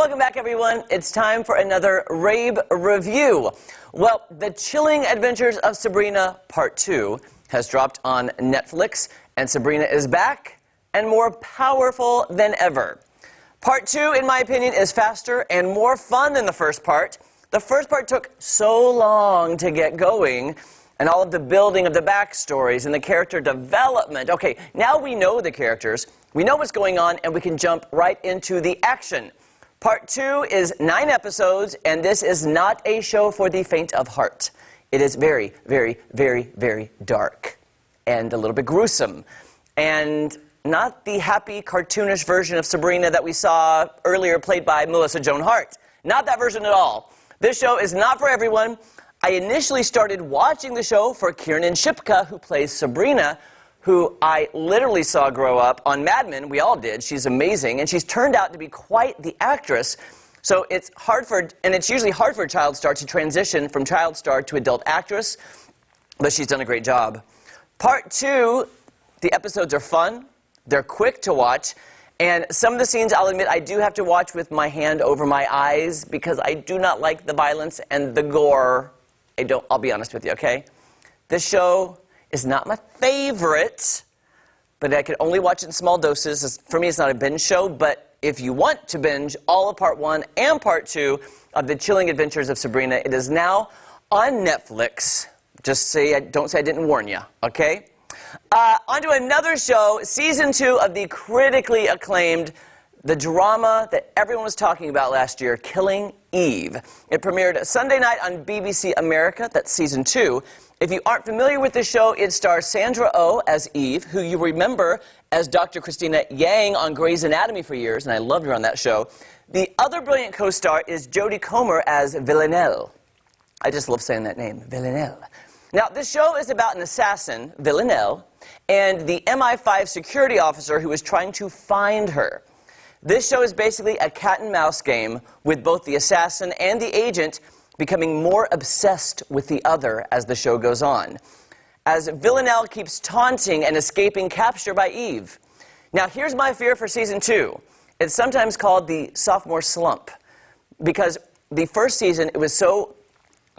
Welcome back, everyone. It's time for another Rabe review. Well, The Chilling Adventures of Sabrina Part 2 has dropped on Netflix, and Sabrina is back and more powerful than ever. Part 2, in my opinion, is faster and more fun than the first part. The first part took so long to get going, and all of the building of the backstories and the character development. Okay, now we know the characters, we know what's going on, and we can jump right into the action. Part 2 is 9 episodes, and this is not a show for the faint of heart. It is very, very, very, very dark and a little bit gruesome. And not the happy, cartoonish version of Sabrina that we saw earlier played by Melissa Joan Hart. Not that version at all. This show is not for everyone. I initially started watching the show for Kiernan Shipka, who plays Sabrina, who I literally saw grow up on Mad Men. We all did. She's amazing, and she's turned out to be quite the actress. So it's usually hard for a child star to transition from child star to adult actress, but she's done a great job. Part 2, the episodes are fun, they're quick to watch, and some of the scenes, I'll admit, I do have to watch with my hand over my eyes because I do not like the violence and the gore. I'll be honest with you, okay? This show is not my favorite, but I can only watch it in small doses. For me, it's not a binge show, but if you want to binge all of Part 1 and Part 2 of The Chilling Adventures of Sabrina, it is now on Netflix. Don't say I didn't warn you, okay? On to another show, Season 2 of the critically acclaimed, the drama that everyone was talking about last year, Killing Eve. It premiered Sunday night on BBC America. That's Season 2. If you aren't familiar with the show, it stars Sandra Oh as Eve, who you remember as Dr. Christina Yang on Grey's Anatomy for years, and I loved her on that show. The other brilliant co-star is Jodie Comer as Villanelle. I just love saying that name, Villanelle. Now, this show is about an assassin, Villanelle, and the MI5 security officer who is trying to find her. This show is basically a cat-and-mouse game with both the assassin and the agent becoming more obsessed with the other as the show goes on, as Villanelle keeps taunting and escaping capture by Eve. Now, here's my fear for Season 2. It's sometimes called the sophomore slump, because the first season, it was so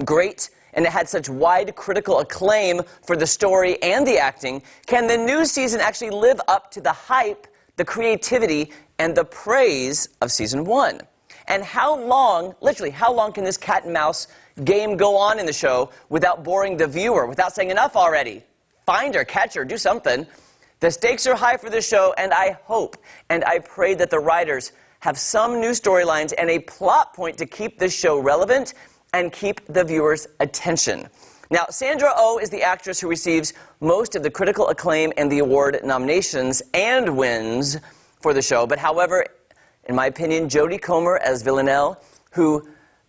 great, and it had such wide critical acclaim for the story and the acting. Can the new season actually live up to the hype, the creativity, and the praise of Season 1? And how long, literally, how long can this cat-and-mouse game go on in the show without boring the viewer, without saying enough already? Find her, catch her, do something. The stakes are high for this show, and I hope and I pray that the writers have some new storylines and a plot point to keep this show relevant and keep the viewer's attention. Now, Sandra Oh is the actress who receives most of the critical acclaim and the award nominations and wins for the show, but however, in my opinion, Jodie Comer as Villanelle, who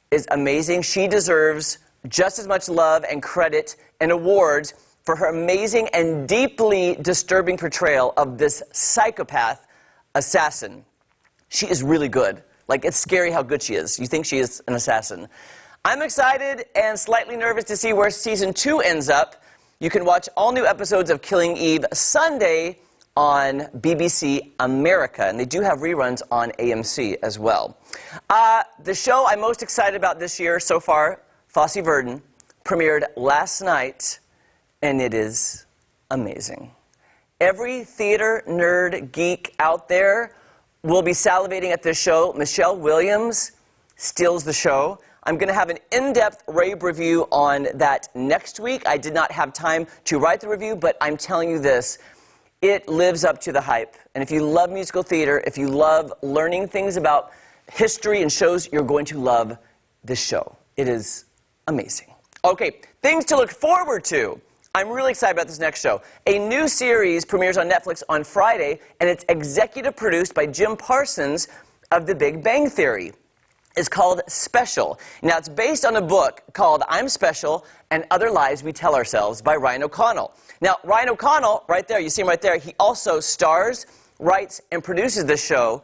is amazing. She deserves just as much love and credit and awards for her amazing and deeply disturbing portrayal of this psychopath assassin. She is really good. Like, it's scary how good she is. You think she is an assassin. I'm excited and slightly nervous to see where Season 2 ends up. You can watch all new episodes of Killing Eve Sunday on BBC America, and they do have reruns on AMC as well. The show I'm most excited about this year so far, Fauci Verdun, premiered last night, and it is amazing. Every theater nerd geek out there will be salivating at this show. Michelle Williams steals the show. I'm going to have an in-depth Rabe review on that next week. I did not have time to write the review, but I'm telling you this, it lives up to the hype. And if you love musical theater, if you love learning things about history and shows, you're going to love this show. It is amazing. Okay, things to look forward to. I'm really excited about this next show. A new series premieres on Netflix on Friday, and it's executive produced by Jim Parsons of The Big Bang Theory. It's called Special. Now, it's based on a book called I'm Special and Other Lies We Tell Ourselves by Ryan O'Connell. Now, Ryan O'Connell, right there, you see him right there, he also stars, writes, and produces this show,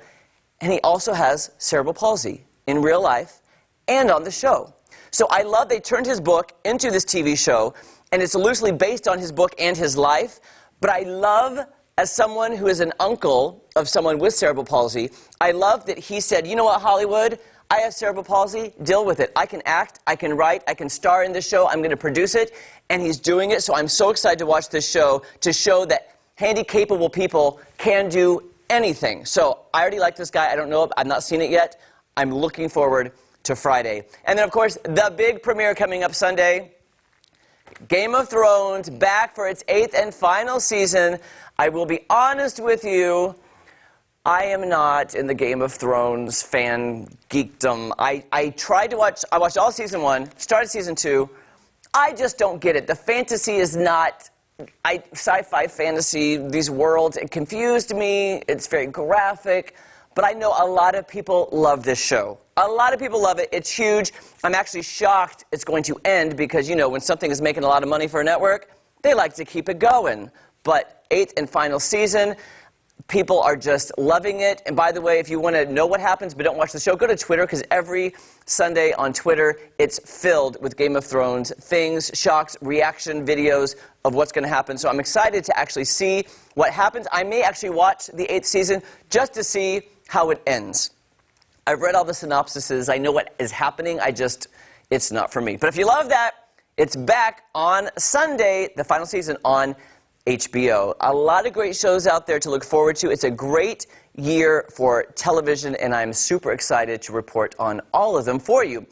and he also has cerebral palsy in real life and on the show. So I love they turned his book into this TV show, and it's loosely based on his book and his life, but I love as someone who is an uncle of someone with cerebral palsy, I love that he said, you know what, Hollywood? I have cerebral palsy, deal with it. I can act, I can write, I can star in this show, I'm going to produce it, and he's doing it, so I'm so excited to watch this show to show that handy-capable people can do anything. So I already like this guy. I don't know, I've not seen it yet. I'm looking forward to Friday. And then, of course, the big premiere coming up Sunday, Game of Thrones, back for its 8th and final season. I will be honest with you, I am not in the Game of Thrones fan geekdom. I tried to watch, I watched all season 1, started season 2. I just don't get it. The fantasy is not, sci-fi fantasy, these worlds, it confused me. It's very graphic. But I know a lot of people love this show. A lot of people love it. It's huge. I'm actually shocked it's going to end because, you know, when something is making a lot of money for a network, they like to keep it going. But 8th and final season, people are just loving it. And by the way, if you want to know what happens but don't watch the show, go to Twitter, because every Sunday on Twitter, it's filled with Game of Thrones things, shocks, reaction videos of what's going to happen. So I'm excited to actually see what happens. I may actually watch the 8th season just to see how it ends. I've read all the synopsises. I know what is happening. It's not for me. But if you love that, it's back on Sunday, the final season on HBO. A lot of great shows out there to look forward to. It's a great year for television, and I'm super excited to report on all of them for you.